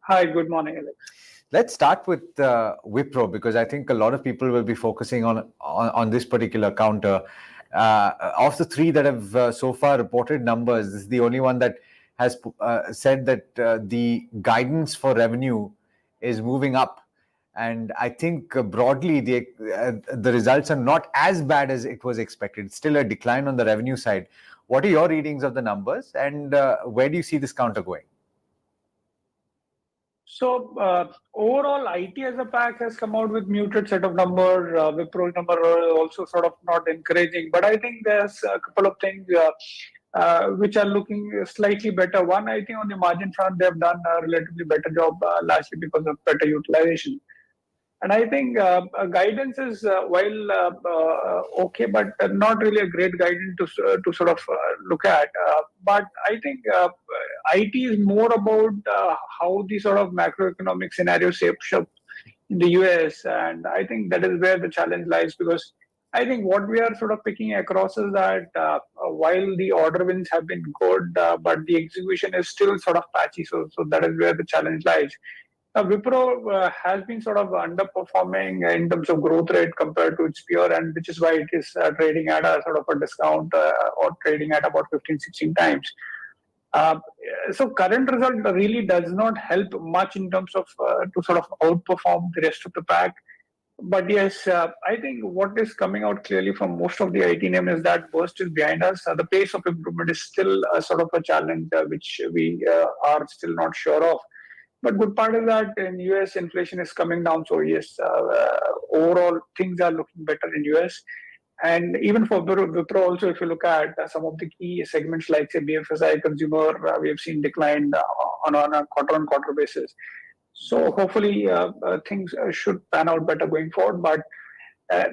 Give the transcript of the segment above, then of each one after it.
Hi, good morning, Alex. Let's start with Wipro, because I think a lot of people will be focusing on this particular counter. Of the three that have so far reported numbers, this is the only one that has said that the guidance for revenue is moving up. And I think broadly the results are not as bad as it was expected. It's still a decline on the revenue side. What are your readings of the numbers, and where do you see this counter going? So overall, IT as a pack has come out with muted set of numbers. Wipro number are also sort of not encouraging. But I think there's a couple of things which are looking slightly better. One, I think on the margin front, they've done a relatively better job, largely because of better utilization. And I think guidance is okay, but not really a great guidance to sort of look at. But I think IT is more about how the sort of macroeconomic scenario shapes up in the US, and I think that is where the challenge lies, because I think what we are sort of picking across is that while the order wins have been good, but the execution is still sort of patchy. So that is where the challenge lies. Wipro has been sort of underperforming in terms of growth rate compared to its peer, and which is why it is trading at a sort of a discount or trading at about 15, 16 times. Uh, so current result really does not help much in terms of to sort of outperform the rest of the pack. But yes, I think what is coming out clearly from most of the IT name is that worst is behind us. The pace of improvement is still sort of a challenge, which we are still not sure of. But good part is that in US inflation is coming down. So yes, overall things are looking better in US. And even for Wipro also, if you look at some of the key segments like say BFSI consumer, we have seen decline on a quarter-on-quarter basis. So hopefully things should pan out better going forward, but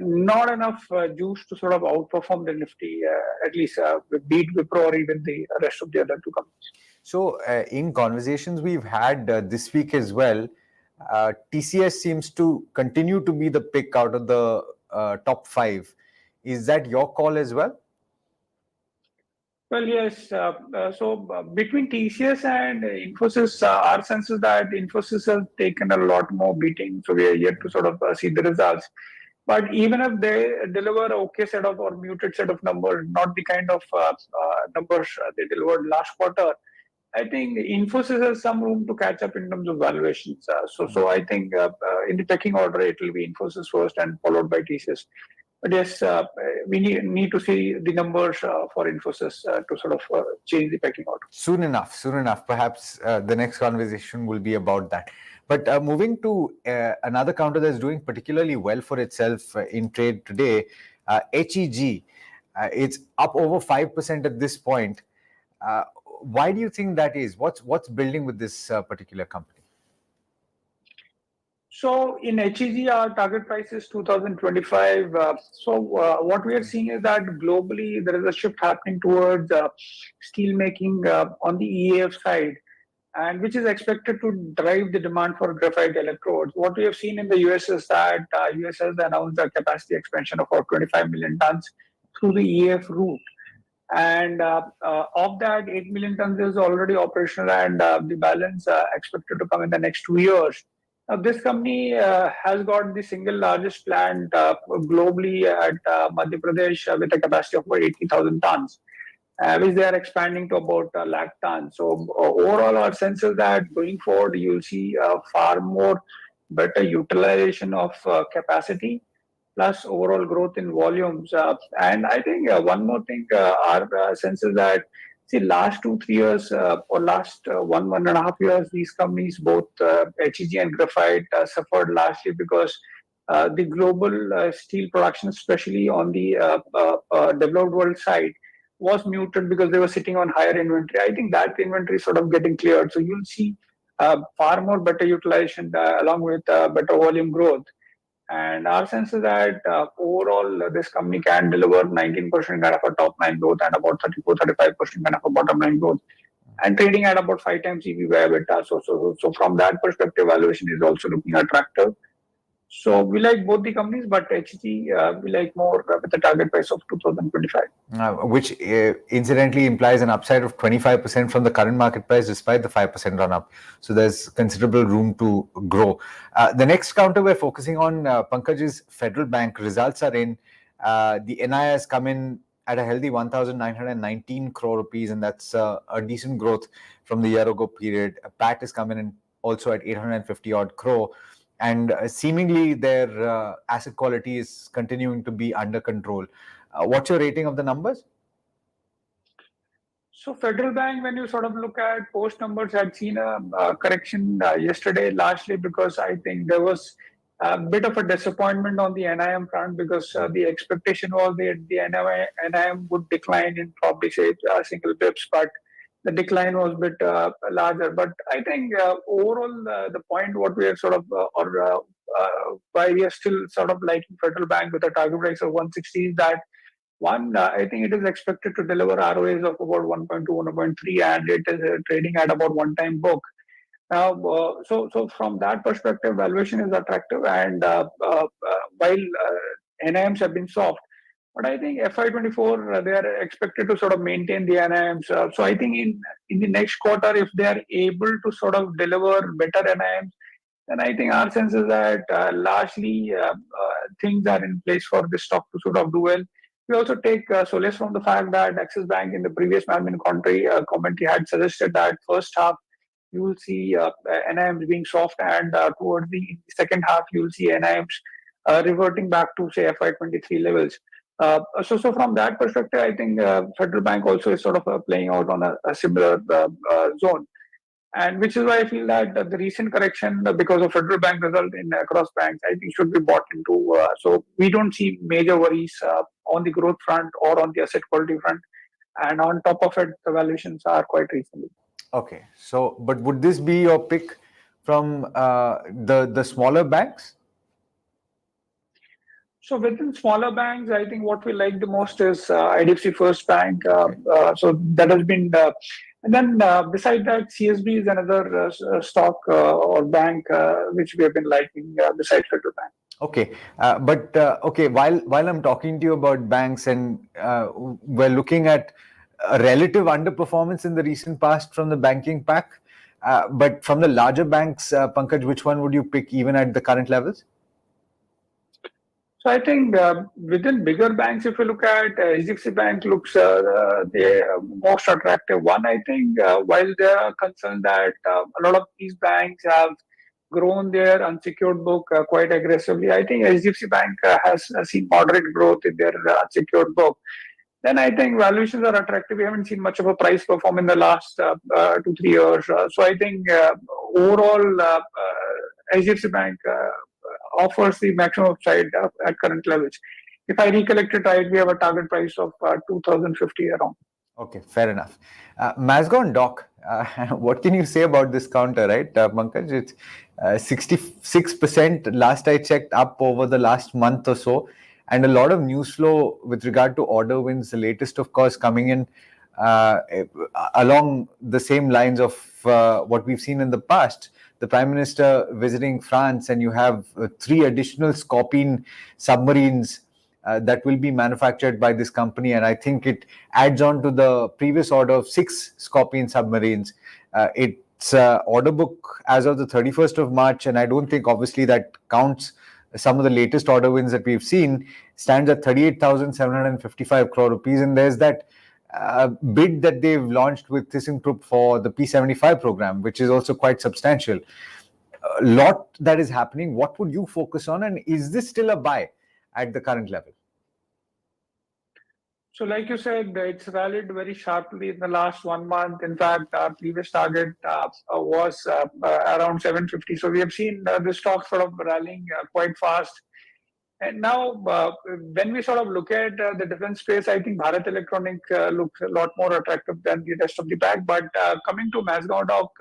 not enough juice to sort of outperform the Nifty, at least beat Wipro or even the rest of the other two companies. So in conversations we've had this week as well, TCS seems to continue to be the pick out of the top five. Is that your call as well? Well, yes. Between TCS and Infosys, our sense is that Infosys has taken a lot more beating. So we are yet to sort of see the results. But even if they deliver a okay set of or muted set of numbers, not the kind of numbers they delivered last quarter, I think Infosys has some room to catch up in terms of valuations. So I think in the pecking order, it will be Infosys first and followed by TCS. But yes, we need to see the numbers for Infosys to sort of change the pecking order. Soon enough. Perhaps the next conversation will be about that. But moving to another counter that's doing particularly well for itself in trade today, HEG. It's up over 5% at this point. Why do you think that is? What's building with this particular company? So in HEG, our target price is 2025. What we are seeing is that globally there is a shift happening towards steel making on the EAF side, and which is expected to drive the demand for graphite electrodes. What we have seen in the US is that US has announced a capacity expansion of about 25 million tons through the EAF route. And of that, 8 million tons is already operational, and the balance expected to come in the next 2 years. Now, this company has got the single largest plant globally at Madhya Pradesh with a capacity of about 80,000 tons, which they are expanding to about a lakh tons. So overall, our sense is that going forward, you'll see far more better utilization of capacity plus overall growth in volumes. And I think one more thing, our sense is that, see, last 2, 3 years or last 1.5 years, these companies, both HEG and Graphite, suffered largely because the global steel production, especially on the developed world side, was muted because they were sitting on higher inventory. I think that inventory is sort of getting cleared. So you'll see far more better utilization along with better volume growth. And our sense is that overall, this company can deliver 19% kind of a top line growth and about 34-35% kind of a bottom line growth, and trading at about 5 times EV by EBITDA. So from that perspective, valuation is also looking attractive. So we like both the companies, but HEG we like more with a target price of 2025. Which incidentally implies an upside of 25% from the current market price despite the 5% run up. So there's considerable room to grow. The next counter we're focusing on, Pankaj, is Federal Bank. Results are in. The NI has come in at a healthy 1,919 crore rupees, and that's a decent growth from the year ago period. PAT is coming in also at 850 odd crore. And seemingly their asset quality is continuing to be under control. What's your rating of the numbers? So Federal Bank, when you sort of look at post numbers, had seen a correction yesterday, largely because I think there was a bit of a disappointment on the NIM front because the expectation was that the NIM would decline in probably say single bips, but the decline was a bit larger. But I think overall, the point what we are sort of, why we are still sort of liking Federal Bank with a target price of 160 is that one, I think it is expected to deliver ROAs of about 1.2, 1.3, and it is trading at about one time book. Now, so from that perspective, valuation is attractive, and while NIMs have been soft, but I think FY24 they are expected to sort of maintain the NIMs. So I think in the next quarter, if they are able to sort of deliver better NIMs, then I think our sense is that largely things are in place for the stock to sort of do well. We also take solace from the fact that Axis Bank in the previous management commentary had suggested that first half you will see NIMs being soft, and towards the second half you will see NIMs reverting back to say FY23 levels. So from that perspective, I think Federal Bank also is sort of playing out on a similar zone. And which is why I feel that the recent correction because of Federal Bank result in across banks, I think should be bought into. So we don't see major worries on the growth front or on the asset quality front. And on top of it, the valuations are quite reasonable. Okay, so but would this be your pick from the smaller banks? So within smaller banks, I think what we like the most is IDFC First Bank. So that has been, and then beside that, CSB is another stock or bank which we have been liking besides Federal Bank. Okay, but okay, while I'm talking to you about banks and we're looking at a relative underperformance in the recent past from the banking pack, but from the larger banks, Pankaj, which one would you pick even at the current levels? So I think within bigger banks, if you look at HDFC Bank, looks the most attractive one. I think while there are concerns that a lot of these banks have grown their unsecured book quite aggressively, I think HDFC Bank has seen moderate growth in their unsecured book. Then I think valuations are attractive. We haven't seen much of a price perform in the last 2-3 years. So I think overall HDFC Bank offers the maximum upside at current levels. If I recollect it right, we have a target price of 2050 around. Okay, fair enough. Mazagon Dock, what can you say about this counter, right, Pankaj? It's 66% last I checked up over the last month or so, and a lot of news flow with regard to order wins. The latest, of course, coming in along the same lines of what we've seen in the past. The Prime Minister visiting France, and you have 3 additional Scorpion submarines that will be manufactured by this company, and I think it adds on to the previous order of 6 Scorpion submarines. It's order book as of the 31st of March, and I don't think obviously that counts some of the latest order wins that we've seen, stands at 38,755 crore rupees, and there's that bid that they've launched with ThyssenKrupp for the P75 program, which is also quite substantial. A lot that is happening. What would you focus on, and is this still a buy at the current level? So like you said, it's rallied very sharply in the last 1 month. In fact, our previous target was around 750. So we have seen the stock sort of rallying quite fast. And now, when we sort of look at the defense space, I think Bharat Electronic looks a lot more attractive than the rest of the pack. But coming to Mazagon Dock,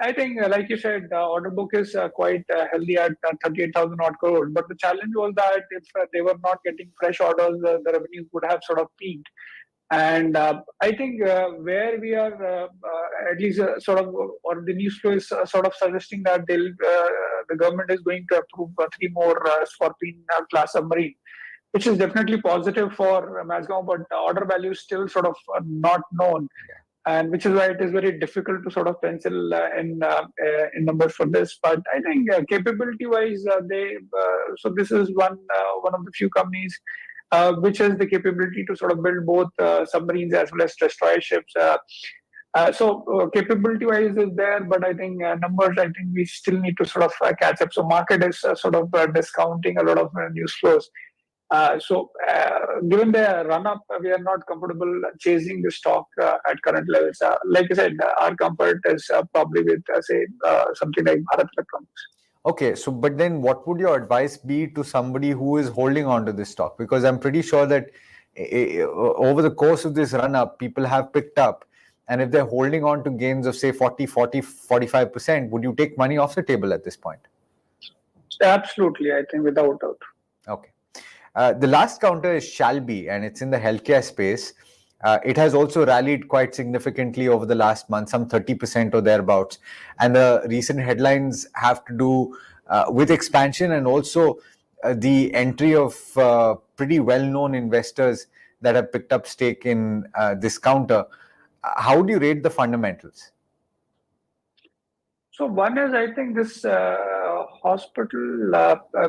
I think, like you said, the order book is quite healthy at 38,000 odd crores. But the challenge was that if they were not getting fresh orders, the revenues would have sort of peaked. And I think where we are at least sort of, or the news flow is sort of suggesting that the government is going to approve three more Scorpion class submarine, which is definitely positive for Mazagon, but the order value is still sort of not known, and which is why it is very difficult to sort of pencil in numbers for this. But I think capability wise, they so this is one of the few companies which has the capability to sort of build both submarines as well as destroyer ships. Capability wise is there, but I think numbers, I think we still need to sort of catch up. So market is sort of discounting a lot of news flows. Given the run up, we are not comfortable chasing the stock at current levels. Like I said, our comfort is probably with, say, something like Bharat Electronics. Okay, so but then what would your advice be to somebody who is holding on to this stock? Because I'm pretty sure that over the course of this run up, people have picked up. And if they're holding on to gains of say 45%, would you take money off the table at this point? Absolutely, I think without doubt. Okay. The last counter is Shalby, and it's in the healthcare space. It has also rallied quite significantly over the last month, some 30% or thereabouts. And the recent headlines have to do with expansion and also the entry of pretty well-known investors that have picked up stake in this counter. How do you rate the fundamentals? So one is, I think this hospital,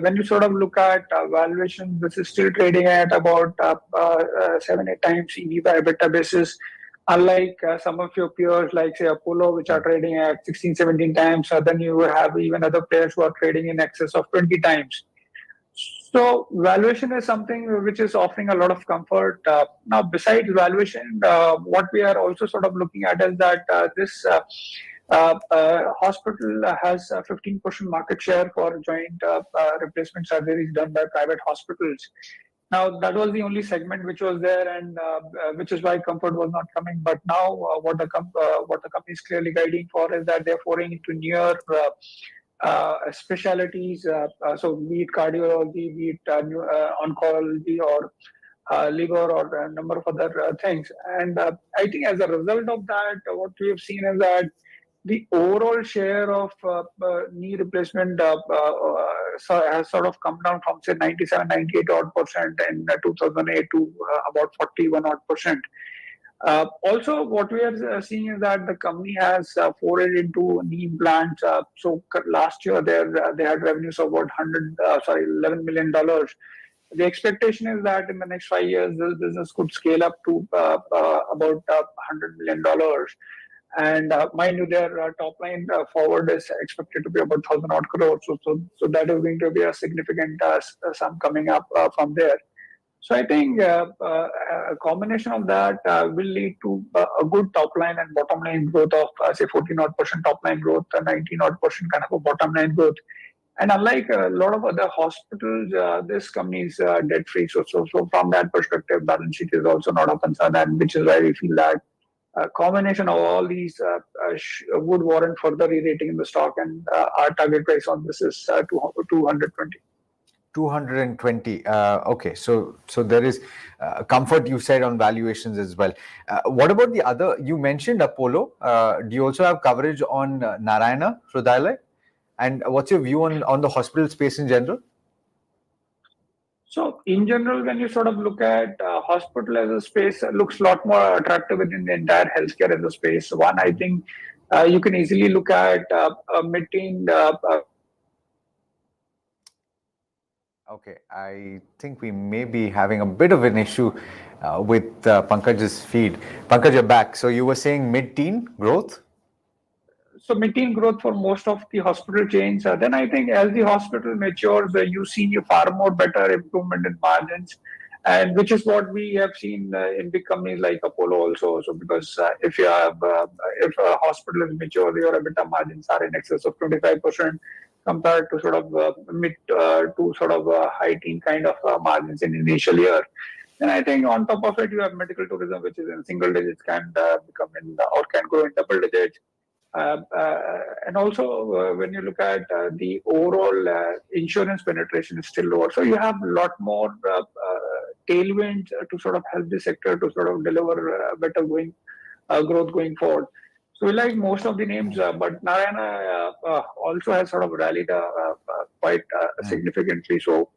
when you sort of look at valuation, this is still trading at about 7-8 times EV by EBITDA basis. Unlike some of your peers, like say Apollo, which are trading at 16-17 times, then you have even other players who are trading in excess of 20 times. So valuation is something which is offering a lot of comfort. Now, besides valuation, what we are also sort of looking at is that this hospital has a 15% market share for joint replacement surgeries done by private hospitals. Now, that was the only segment which was there, and which is why comfort was not coming. But now, what the company is clearly guiding for is that they're pouring into newer specialities. So, be it cardiology, be it oncology, or liver, or a number of other things. And I think as a result of that, what we have seen is that the overall share of knee replacement has sort of come down from say 97, 98 odd percent in 2008 to about 41 odd percent. Also, what we are seeing is that the company has forayed into knee implants. Last year, they had revenues of about $11 million. The expectation is that in the next 5 years, this business could scale up to about $100 million. And mind you, their top line forward is expected to be about 1,000 odd crores. So that is going to be a significant sum coming up from there. So I think a combination of that will lead to a good top line and bottom line growth of say 14 odd percent top line growth, 19 odd percent kind of a bottom line growth. And unlike a lot of other hospitals, this company is debt free. So from that perspective, balance sheet is also not a concern, and which is why we feel that a combination of all these would warrant further re-rating in the stock, and our target price on this is 220. 220. Okay, so there is comfort, you said, on valuations as well. What about the other? You mentioned Apollo. Do you also have coverage on Narayana Hrudayalaya? And what's your view on the hospital space in general? So in general, when you sort of look at hospital as a space, it looks a lot more attractive within the entire healthcare as a space. One, I think you can easily look at mid-teen. Okay, I think we may be having a bit of an issue with Pankaj's feed. Pankaj, you're back. So you were saying mid-teen growth? So mid-teen growth for most of the hospital chains. Then I think as the hospital matures, you see far more better improvement in margins, and which is what we have seen in big companies like Apollo also. So because if if a hospital is mature, your EBITDA margins are in excess of 25% compared to sort of mid to sort of high teen kind of margins in initial year. And I think on top of it, you have medical tourism, which is in single digits, can become in or can grow in double digits. And also, when you look at the overall insurance penetration is still lower. So you have a lot more tailwinds to sort of help the sector to sort of deliver better growth going forward. So we like most of the names, but Narayana also has sort of rallied quite significantly. So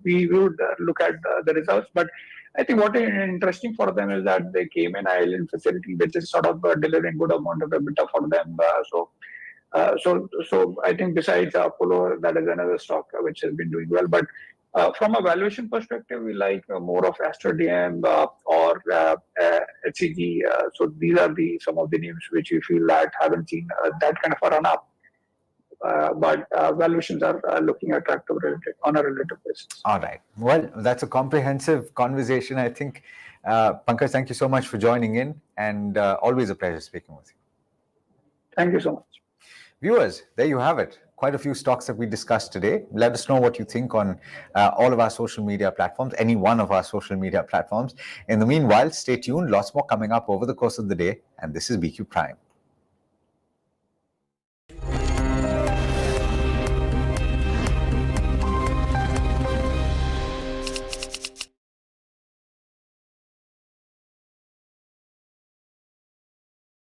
we would look at the results. But I think what is interesting for them is that they came in island facility, which is sort of delivering good amount of EBITDA for them. So I think besides Apollo, that is another stock which has been doing well. But from a valuation perspective, we like more of Aster DM or HEG. So these are some of the names which we feel that haven't seen that kind of a run up. But valuations are looking attractive on a relative basis. All right. Well, that's a comprehensive conversation, I think. Pankaj, thank you so much for joining in, and always a pleasure speaking with you. Thank you so much. Viewers, there you have it. Quite a few stocks that we discussed today. Let us know what you think on all of our social media platforms, any one of our social media platforms. In the meanwhile, stay tuned. Lots more coming up over the course of the day. And this is BQ Prime.